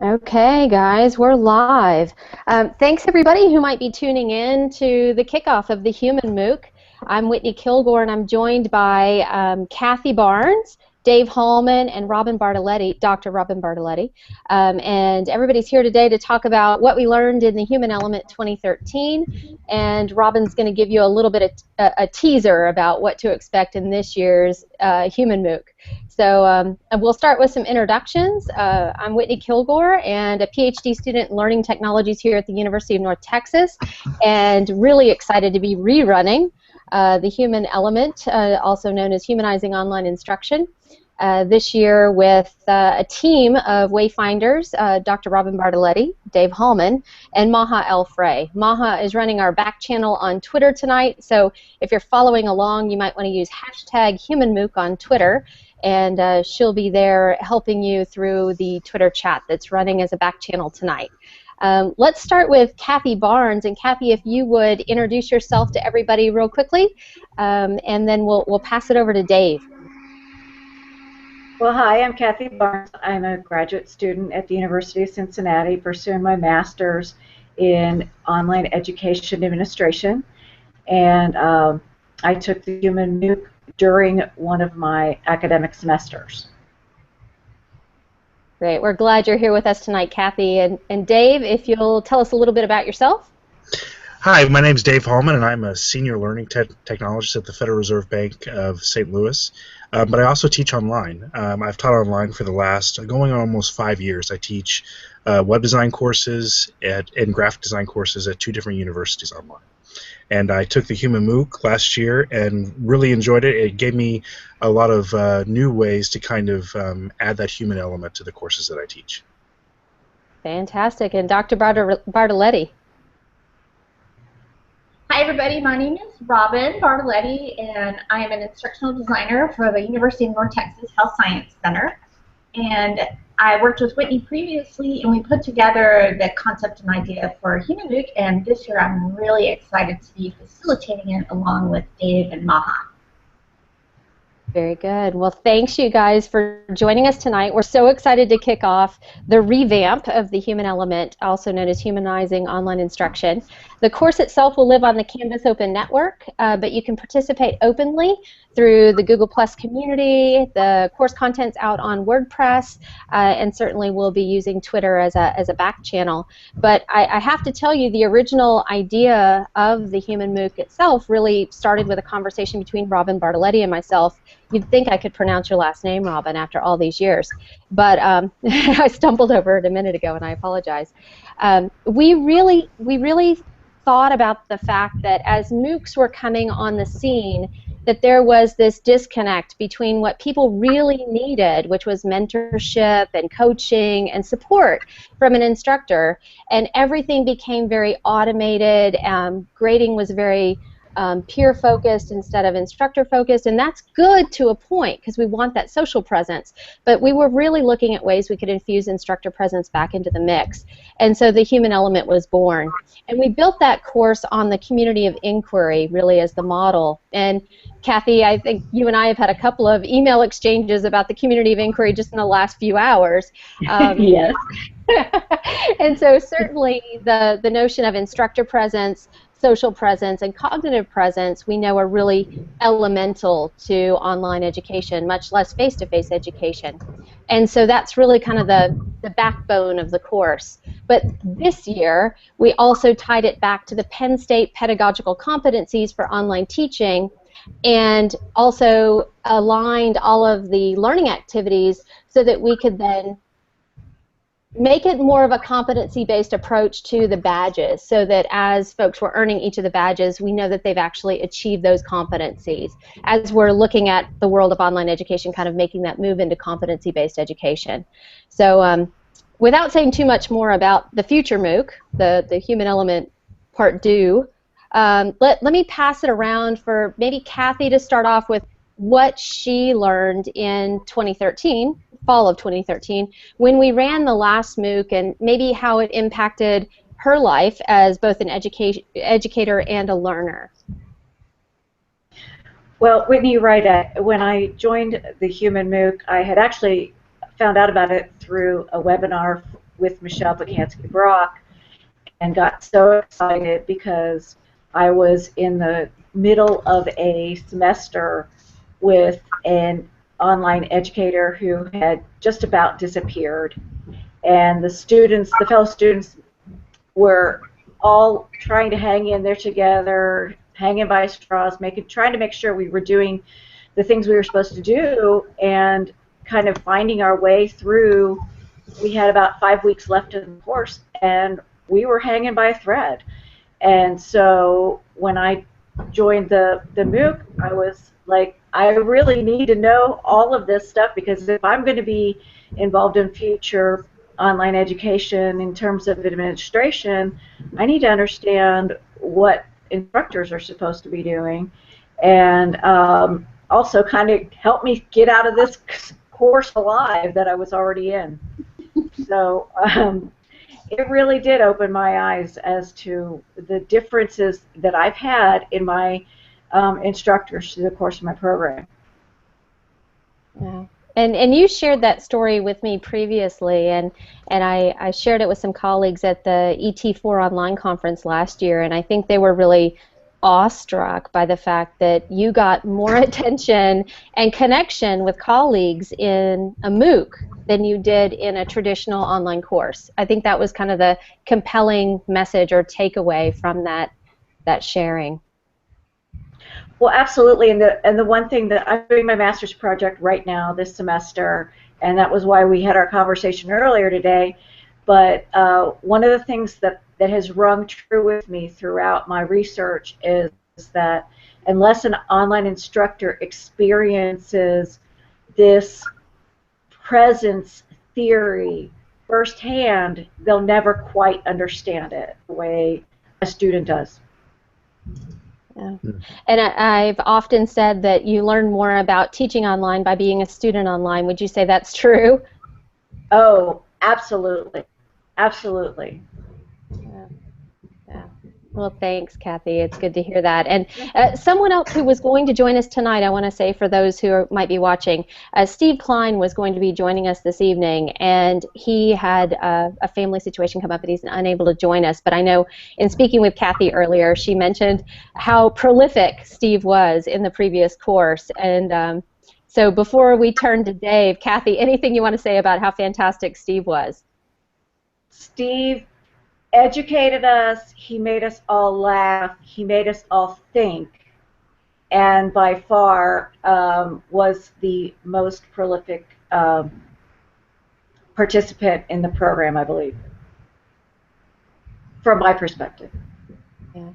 Okay, guys, we're live. Thanks, everybody who might be tuning in to the kickoff of the Human MOOC. I'm Whitney Kilgore, and I'm joined by Kathy Barnes, Dave Hallman, and Robin Bartoletti, Dr. Robin Bartoletti. And everybody's here today to talk about what we learned in the Human Element 2013. And Robin's going to give you a little bit of a teaser about what to expect in this year's Human MOOC. So we'll start with some introductions. I'm Whitney Kilgore, and a PhD student in learning technologies here at the University of North Texas, and really excited to be rerunning the Human Element, also known as Humanizing Online Instruction, this year with a team of wayfinders, Dr. Robin Bartoletti, Dave Hallman, and Maha El Frey. Maha is running our back channel on Twitter tonight, so if you're following along, you might want to use #HumanMOOC on Twitter, and she'll be there helping you through the Twitter chat that's running as a back channel tonight. Let's start with Kathy Barnes, and Kathy, if you would introduce yourself to everybody real quickly, and then we'll pass it over to Dave. Well, hi, I'm Kathy Barnes. I'm a graduate student at the University of Cincinnati pursuing my master's in online education administration, and I took the Human MOOC during one of my academic semesters. Great. We're glad you're here with us tonight, Kathy. And Dave, if you'll tell us a little bit about yourself. Hi, my name is Dave Hallman, and I'm a senior learning technologist at the Federal Reserve Bank of St. Louis. But I also teach online. I've taught online for the last, going on almost 5 years. I teach web design courses and graphic design courses at 2 different universities online. And I took the Human MOOC last year and really enjoyed it. It gave me a lot of new ways to kind of add that human element to the courses that I teach. Fantastic. And Dr. Bartoletti. Hi everybody, my name is Robin Bartoletti, and I am an instructional designer for the University of North Texas Health Science Center. And I worked with Whitney previously, and we put together the concept and idea for Human MOOC, and this year I'm really excited to be facilitating it along with Dave and Maha. Very good. Well, thanks you guys for joining us tonight. We're so excited to kick off the revamp of the Human Element, also known as Humanizing Online Instruction. The course itself will live on the Canvas Open Network, but you can participate openly through the Google Plus community. The course content's out on WordPress, and certainly we'll be using Twitter as a back channel. But I have to tell you, the original idea of the Human MOOC itself really started with a conversation between Robin Bartoletti and myself. You'd think I could pronounce your last name, Robin, after all these years. But I stumbled over it a minute ago, and I apologize. We really thought about the fact that as MOOCs were coming on the scene, that there was this disconnect between what people really needed, which was mentorship and coaching and support from an instructor, and everything became very automated. Grading was very peer-focused instead of instructor-focused, and that's good to a point because we want that social presence, but we were really looking at ways we could infuse instructor presence back into the mix, and so the Human Element was born. And we built that course on the community of inquiry really as the model. And Kathy, I think you and I have had a couple of email exchanges about the community of inquiry just in the last few hours. Yes. And so certainly the notion of instructor presence, social presence, and cognitive presence we know are really elemental to online education, much less face-to-face education. And so that's really kind of the backbone of the course. But this year, we also tied it back to the Penn State pedagogical competencies for online teaching, and also aligned all of the learning activities so that we could then make it more of a competency-based approach to the badges, so that as folks were earning each of the badges, we know that they've actually achieved those competencies. As we're looking at the world of online education, kind of making that move into competency-based education. So without saying too much more about the future MOOC, the Human Element Part 2, let me pass it around for maybe Kathy to start off with what she learned in 2013, fall of 2013, when we ran the last MOOC, and maybe how it impacted her life as both an educator and a learner. Well, Whitney, right. When I joined the Human MOOC, I had actually found out about it through a webinar with Michelle Bukansky-Brock, and got so excited because I was in the middle of a semester with an online educator who had just about disappeared. And the students, the fellow students, were all trying to hang in there together, hanging by straws, trying to make sure we were doing the things we were supposed to do, and kind of finding our way through. We had about 5 weeks left in the course, and we were hanging by a thread. And so when I joined the MOOC, I was like, I really need to know all of this stuff, because if I'm going to be involved in future online education in terms of administration, I need to understand what instructors are supposed to be doing, and also kind of help me get out of this course alive that I was already in. So it really did open my eyes as to the differences that I've had in my instructors through the course of my program. Yeah. And you shared that story with me previously, and I shared it with some colleagues at the ET4 online conference last year, and I think they were really awestruck by the fact that you got more attention and connection with colleagues in a MOOC than you did in a traditional online course. I think that was kind of the compelling message or takeaway from that sharing. Well, absolutely, and the one thing that I'm doing my master's project right now this semester, and that was why we had our conversation earlier today. But one of the things that has rung true with me throughout my research is that unless an online instructor experiences this presence theory firsthand, they'll never quite understand it the way a student does. Yeah. And I've often said that you learn more about teaching online by being a student online. Would you say that's true? Oh, absolutely. Absolutely. Yeah. Yeah. Well, thanks, Kathy. It's good to hear that. And someone else who was going to join us tonight, I want to say for those who might be watching, Steve Klein was going to be joining us this evening, and he had a family situation come up and he's unable to join us. But I know in speaking with Kathy earlier, she mentioned how prolific Steve was in the previous course. And so before we turn to Dave, Kathy, anything you want to say about how fantastic Steve was? Steve educated us, he made us all laugh, he made us all think, and by far was the most prolific participant in the program, I believe, from my perspective. Yeah,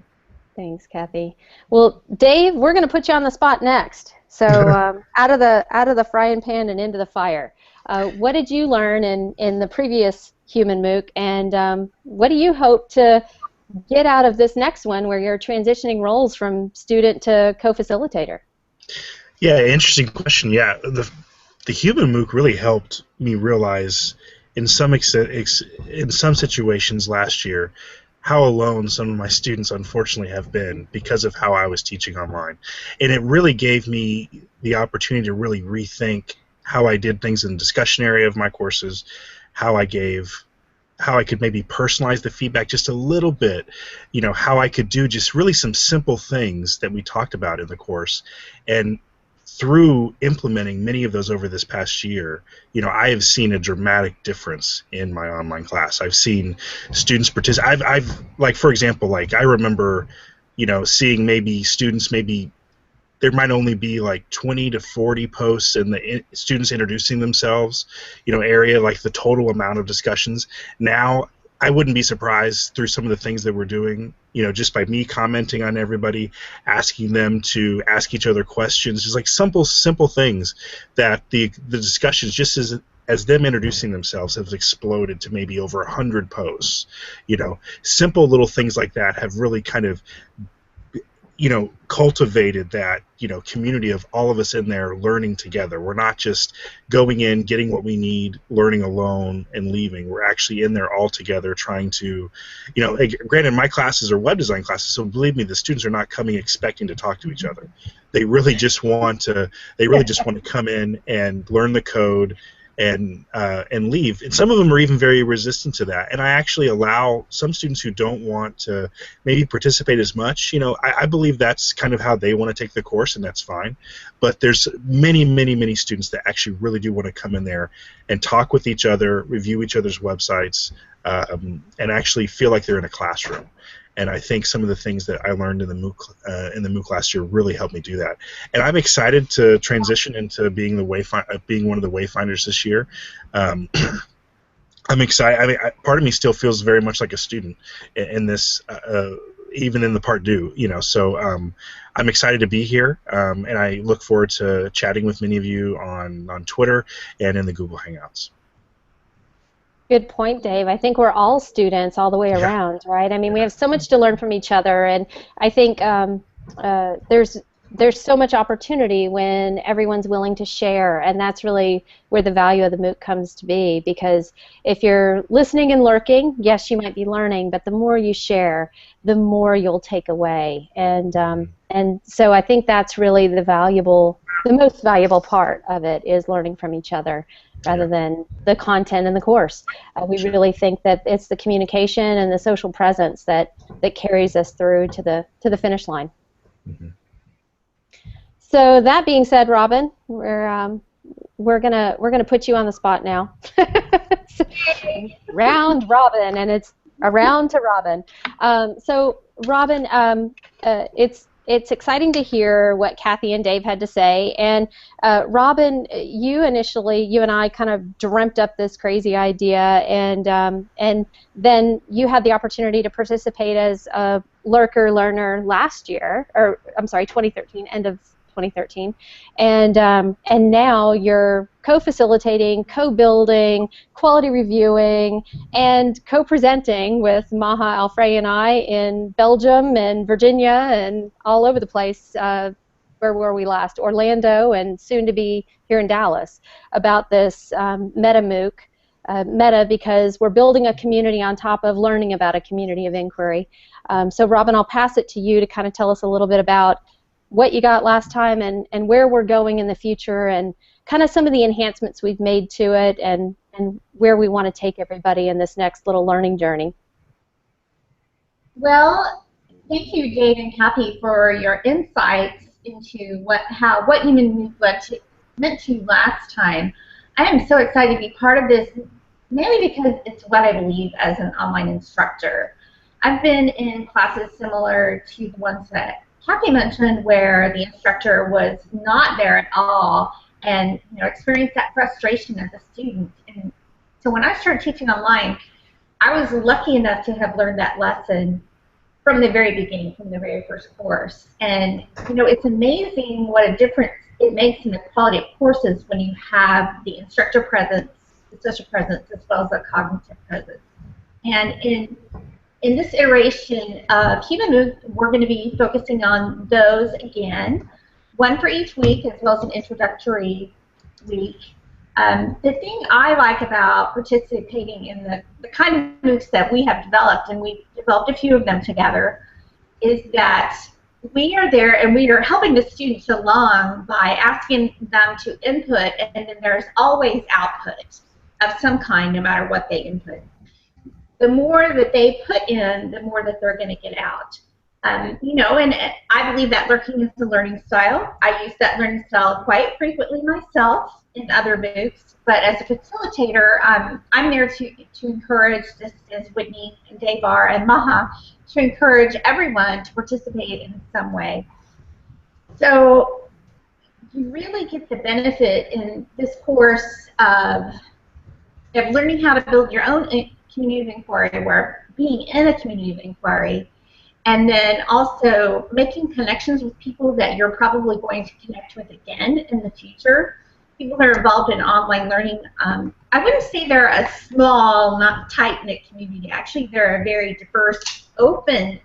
thanks, Kathy. Well, Dave, we're going to put you on the spot next. So out of the frying pan and into the fire. What did you learn in the previous Human MOOC, and what do you hope to get out of this next one where you're transitioning roles from student to co-facilitator? Yeah, interesting question. Yeah, the Human MOOC really helped me realize in some situations last year how alone some of my students unfortunately have been because of how I was teaching online. And it really gave me the opportunity to really rethink how I did things in the discussion area of my courses, how I could maybe personalize the feedback just a little bit, how I could do just really some simple things that we talked about in the course. And through implementing many of those over this past year, I have seen a dramatic difference in my online class. I've seen students participate. I've like, for example, like I remember, seeing maybe students there might only be like 20 to 40 posts in the students introducing themselves, area, like the total amount of discussions. Now, I wouldn't be surprised through some of the things that we're doing, just by me commenting on everybody, asking them to ask each other questions, just like simple things that the discussions, just as them introducing themselves, have exploded to maybe over 100 posts. Simple little things like that have really kind of cultivated that, community of all of us in there learning together. We're not just going in, getting what we need, learning alone, and leaving. We're actually in there all together trying to, granted my classes are web design classes, so believe me, the students are not coming expecting to talk to each other. They really just want to come in and learn the code, and leave. And some of them are even very resistant to that. And I actually allow some students who don't want to maybe participate as much. You know, I believe that's kind of how they want to take the course, and that's fine. But there's many, many, many students that actually really do want to come in there and talk with each other, review each other's websites, and actually feel like they're in a classroom. And I think some of the things that I learned in the MOOC last year really helped me do that. And I'm excited to transition into being being one of the wayfinders this year. I'm excited. I mean, part of me still feels very much like a student in this, even in the part due. You know, so I'm excited to be here, and I look forward to chatting with many of you on Twitter and in the Google Hangouts. Good point, Dave. I think we're all students all the way around, right? I mean, we have so much to learn from each other, and I think there's so much opportunity when everyone's willing to share, and that's really where the value of the MOOC comes to be, because if you're listening and lurking, yes, you might be learning, but the more you share, the more you'll take away, and so I think that's really the most valuable part of it, is learning from each other rather than the content in the course. We really think that it's the communication and the social presence that carries us through to the finish line. Mm-hmm. So that being said, Robin, we're gonna put you on the spot now. Round Robin, and it's around to Robin. So Robin, it's exciting to hear what Kathy and Dave had to say. And Robin, you and I kind of dreamt up this crazy idea, and then you had the opportunity to participate as a lurker learner last year, or I'm sorry, 2013, end of 2013, and now you're co-facilitating, co-building, quality reviewing, and co-presenting with Maha Alfrey and I in Belgium and Virginia and all over the place. Where were we last? Orlando, and soon to be here in Dallas, about this Meta MOOC. Meta, because we're building a community on top of learning about a community of inquiry. So Robin, I'll pass it to you to kind of tell us a little bit about what you got last time and where we're going in the future, and kind of some of the enhancements we've made to it, and where we want to take everybody in this next little learning journey. Well, thank you, Dave and Kathy, for your insights into what Human MOOC meant to you last time. I am so excited to be part of this, mainly because it's what I believe as an online instructor. I've been in classes similar to the ones that Kathy mentioned, where the instructor was not there at all, and experienced that frustration as a student. And so when I started teaching online, I was lucky enough to have learned that lesson from the very beginning, from the very first course. And it's amazing what a difference it makes in the quality of courses when you have the instructor presence, the social presence, as well as the cognitive presence. And in this iteration of Human MOOC, we're going to be focusing on those again, one for each week, as well as an introductory week. The thing I like about participating in the kind of MOOCs that we have developed, and we've developed a few of them together, is that we are there and we are helping the students along by asking them to input, and then there's always output of some kind, no matter what they input. The more that they put in, the more that they're going to get out. And I believe that lurking is a learning style. I use that learning style quite frequently myself in other MOOCs, but as a facilitator, I'm there to encourage, just as Whitney and Dave are, and Maha, to encourage everyone to participate in some way. So you really get the benefit in this course of learning how to build your own community of inquiry, where being in a community of inquiry, and then also making connections with people that you're probably going to connect with again in the future. People that are involved in online learning, I wouldn't say they're a small, not tight-knit community. Actually, they're a very diverse, open,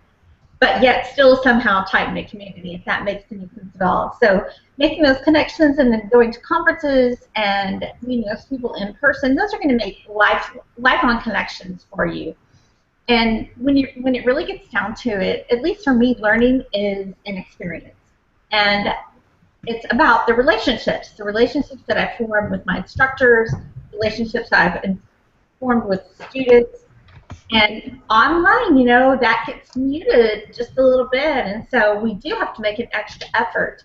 but yet still somehow tight-knit community, if that makes any sense at all. So making those connections and then going to conferences and meeting those people in person, those are going to make lifelong connections for you. And when it really gets down to it, at least for me, learning is an experience. And it's about the relationships that I form with my instructors, relationships I've formed with students. And online, you know, that gets muted just a little bit, and so we do have to make an extra effort.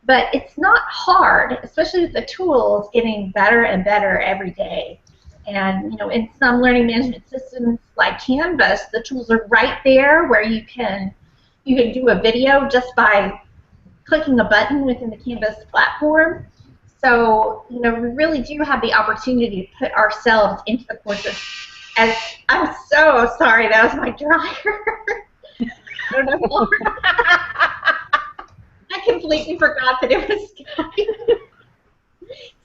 But it's not hard, especially with the tools getting better and better every day. And, you know, in some learning management systems like Canvas, the tools are right there where you can do a video just by clicking a button within the Canvas platform. So, you know, we really do have the opportunity to put ourselves into the courses. As I'm so sorry, that was my dryer. I don't know. I completely forgot that it was Skype.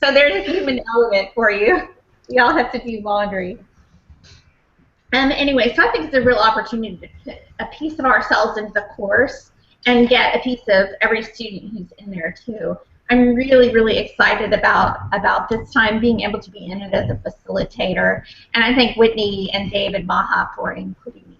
So there's a human element for you. We all have to do laundry. Anyway, so I think it's a real opportunity to put a piece of ourselves into the course and get a piece of every student who's in there too. I'm really, really excited about this time being able to be in it as a facilitator, and I thank Whitney and Dave and Maha for including me.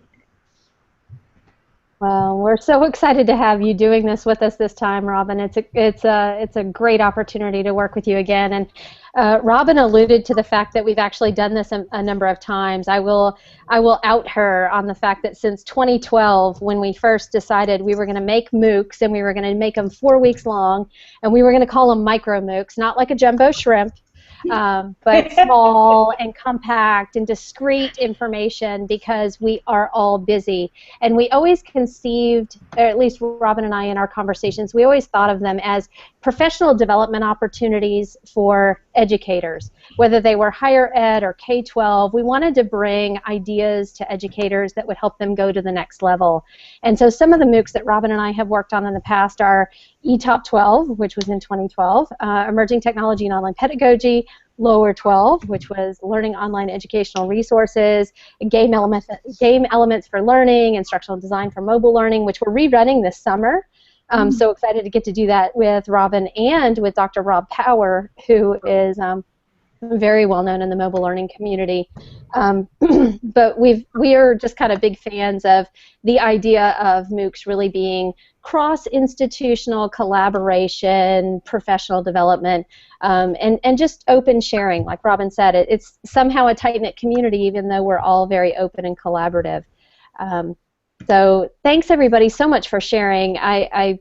Well, we're so excited to have you doing this with us this time, Robin. It's a great opportunity to work with you again. And Robin alluded to the fact that we've actually done this a number of times. I will out her on the fact that since 2012, when we first decided we were going to make MOOCs and we were going to make them 4 weeks long, and we were going to call them micro MOOCs, not like a jumbo shrimp, but small and compact and discrete information, because we are all busy. And we always conceived, or at least Robin and I in our conversations, we always thought of them as professional development opportunities for educators, whether they were higher ed or K-12. We wanted to bring ideas to educators that would help them go to the next level. And so some of the MOOCs that Robin and I have worked on in the past are eTop 12, which was in 2012, Emerging Technology and Online Pedagogy, Lower 12, which was Learning Online Educational Resources, Game Elements for Learning, Instructional Design for Mobile Learning, which we're rerunning this summer. So excited to get to do that with Robin and with Dr. Rob Power, who is very well known in the mobile learning community. But we are just kind of big fans of the idea of MOOCs really being cross-institutional collaboration, professional development, and just open sharing. Like Robin said, it's somehow a tight-knit community, even though we're all very open and collaborative. So thanks everybody so much for sharing. I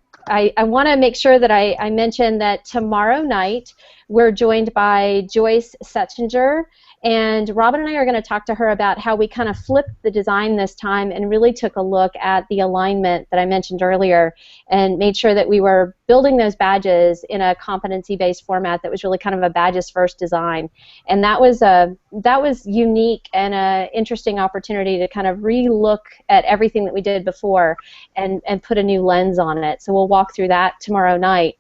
want to make sure that I mention that tomorrow night we're joined by Joyce Setchinger, and Robin and I are going to talk to her about how we kind of flipped the design this time and really took a look at the alignment that I mentioned earlier and made sure that we were building those badges in a competency-based format that was really kind of a badges first design. And that was unique and an interesting opportunity to kind of re-look at everything that we did before and put a new lens on it. So we'll walk through that tomorrow night.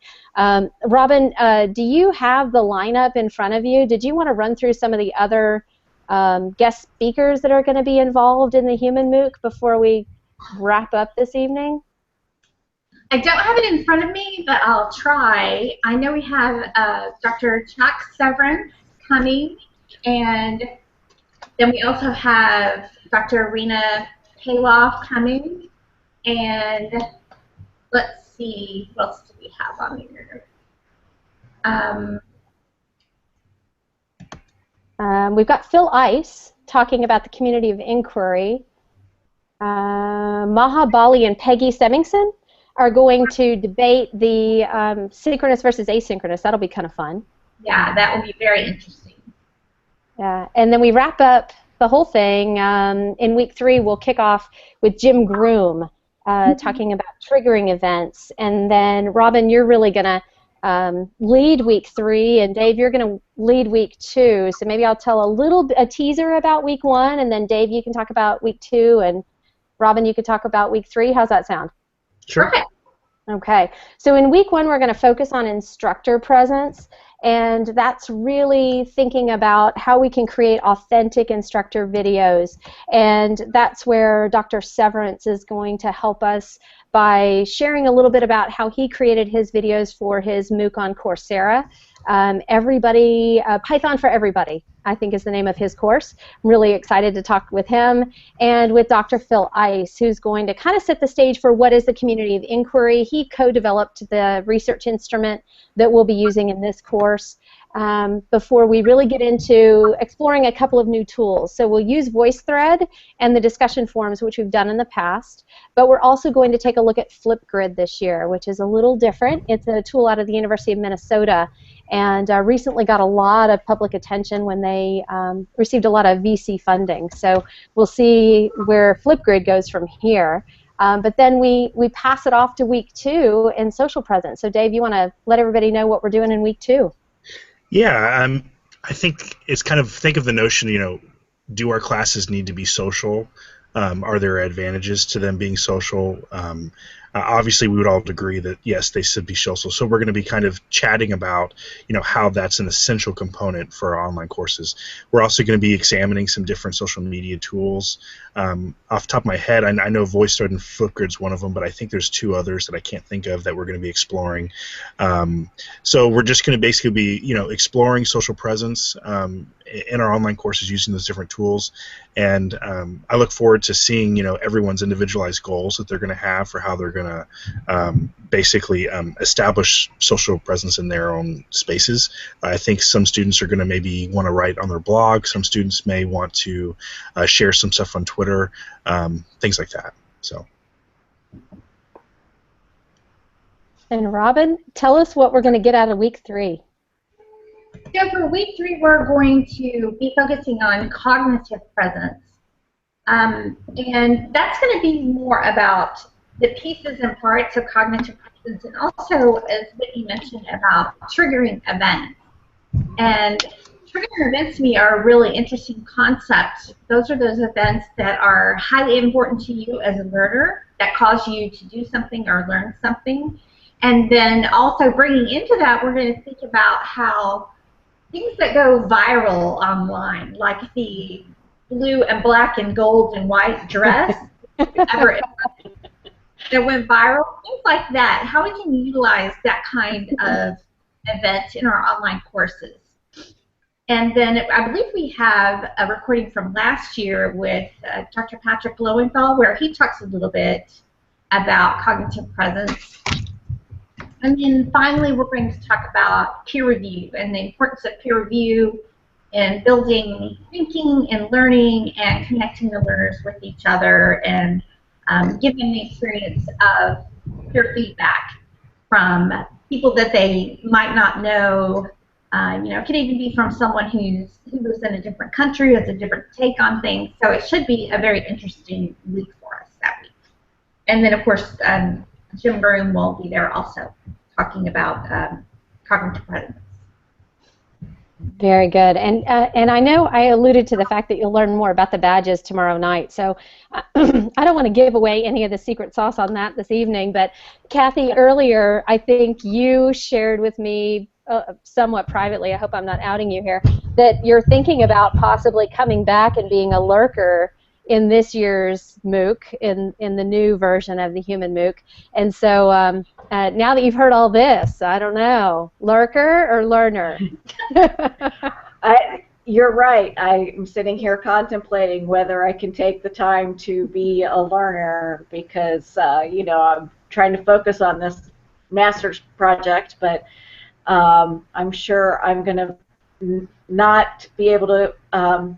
Robin, do you have the lineup in front of you? Did you want to run through some of the other guest speakers that are going to be involved in the Human MOOC before we wrap up this evening? I don't have it in front of me, but I'll try. I know we have Dr. Chuck Severance coming, and then we also have Dr. Rena Payloff coming, and let's see, what else do we have on here? We've got Phil Ice talking about the community of inquiry. Maha Bali and Peggy Semmingson are going to debate the synchronous versus asynchronous. That'll be kind of fun. Yeah, that will be very interesting. Yeah, and then we wrap up the whole thing. In week 3, we'll kick off with Jim Groom talking about triggering events. And then, Robin, you're really going to lead week 3, and Dave, you're going to lead week 2. So maybe I'll tell a teaser about week 1, and then Dave, you can talk about week 2, and Robin, you can talk about week 3. How's that sound? Sure. Perfect. Okay, so in week 1 we're going to focus on instructor presence, and that's really thinking about how we can create authentic instructor videos, and that's where Dr. Severance is going to help us by sharing a little bit about how he created his videos for his MOOC on Coursera. Python for Everybody, I think is the name of his course. I'm really excited to talk with him and with Dr. Phil Ice, who's going to kind of set the stage for what is the community of inquiry. He co-developed the research instrument that we'll be using in this course. before we really get into exploring a couple of new tools. So we'll use VoiceThread and the discussion forums, which we've done in the past, but we're also going to take a look at Flipgrid this year, which is a little different. It's a tool out of the University of Minnesota, and recently got a lot of public attention when they received a lot of VC funding. So we'll see where Flipgrid goes from here. But then we pass it off to week 2 in social presence. So Dave, you want to let everybody know what we're doing in week 2? Yeah, I think it's kind of, think of the notion, do our classes need to be social? Are there advantages to them being social? Obviously, we would all agree that, yes, they should be social. So we're going to be kind of chatting about, how that's an essential component for our online courses. We're also going to be examining some different social media tools. Off the top of my head, I know VoiceThread and Flipgrid's one of them, but I think there's 2 others that I can't think of that we're going to be exploring. So we're just going to basically be, exploring social presence in our online courses using those different tools. And I look forward to seeing, everyone's individualized goals that they're going to have for how they're going to basically establish social presence in their own spaces. I think some students are going to maybe want to write on their blog. Some students may want to share some stuff on Twitter, things like that. So. And Robin, tell us what we're going to get out of week 3. So for week 3, we're going to be focusing on cognitive presence. And that's going to be more about the pieces and parts of cognitive presence, and also, as Whitney mentioned, about triggering events. And triggering events to me are a really interesting concept. Those are those events that are highly important to you as a learner, that cause you to do something or learn something. And then also bringing into that, we're going to think about how things that go viral online, like the blue and black and gold and white dress ever that went viral, things like that, how we can utilize that kind of event in our online courses. And then I believe we have a recording from last year with Dr. Patrick Lowenthal, where he talks a little bit about cognitive presence. And then finally, we're going to talk about peer review and the importance of peer review in building thinking and learning and connecting the learners with each other, and giving the experience of peer feedback from people that they might not know. It could even be from someone who lives in a different country, has a different take on things. So it should be a very interesting week for us that week. And then, of course, Jim Broom will be there also, talking about cognitive presence. Very good. And I know I alluded to the fact that you'll learn more about the badges tomorrow night, so I don't want to give away any of the secret sauce on that this evening, but Kathy, earlier I think you shared with me somewhat privately, I hope I'm not outing you here, that you're thinking about possibly coming back and being a lurker in this year's MOOC, in the new version of the Human MOOC. And so now that you've heard all this, I don't know, lurker or learner? You're right. I'm sitting here contemplating whether I can take the time to be a learner, because I'm trying to focus on this master's project, but I'm sure I'm going to not be able to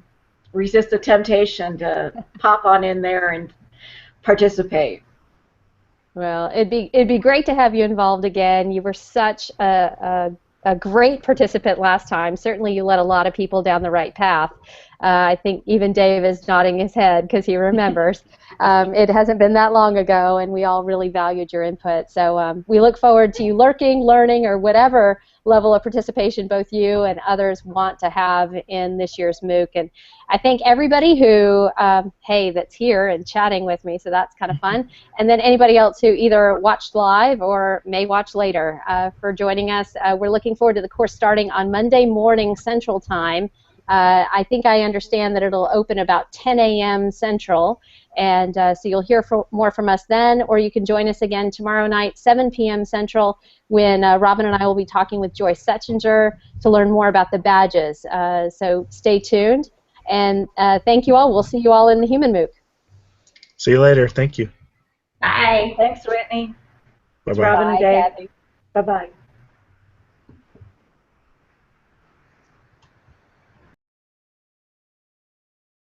resist the temptation to pop on in there and participate. Well, it'd be great to have you involved again. You were such a great participant last time. Certainly you led a lot of people down the right path. I think even Dave is nodding his head because he remembers. It hasn't been that long ago, and we all really valued your input. So we look forward to you lurking, learning, or whatever level of participation both you and others want to have in this year's MOOC. And I thank everybody who, that's here and chatting with me, so that's kind of fun. And then anybody else who either watched live or may watch later for joining us. We're looking forward to the course starting on Monday morning Central Time. I think I understand that it'll open about 10 a.m. Central, and so you'll hear more from us then, or you can join us again tomorrow night, 7 p.m. Central, when Robin and I will be talking with Joyce Setchinger to learn more about the badges. So stay tuned, and thank you all. We'll see you all in the Human MOOC. See you later. Thank you. Bye. Thanks, Whitney. Bye-bye. Robin and Bye, Dave. Kathy. Bye-bye.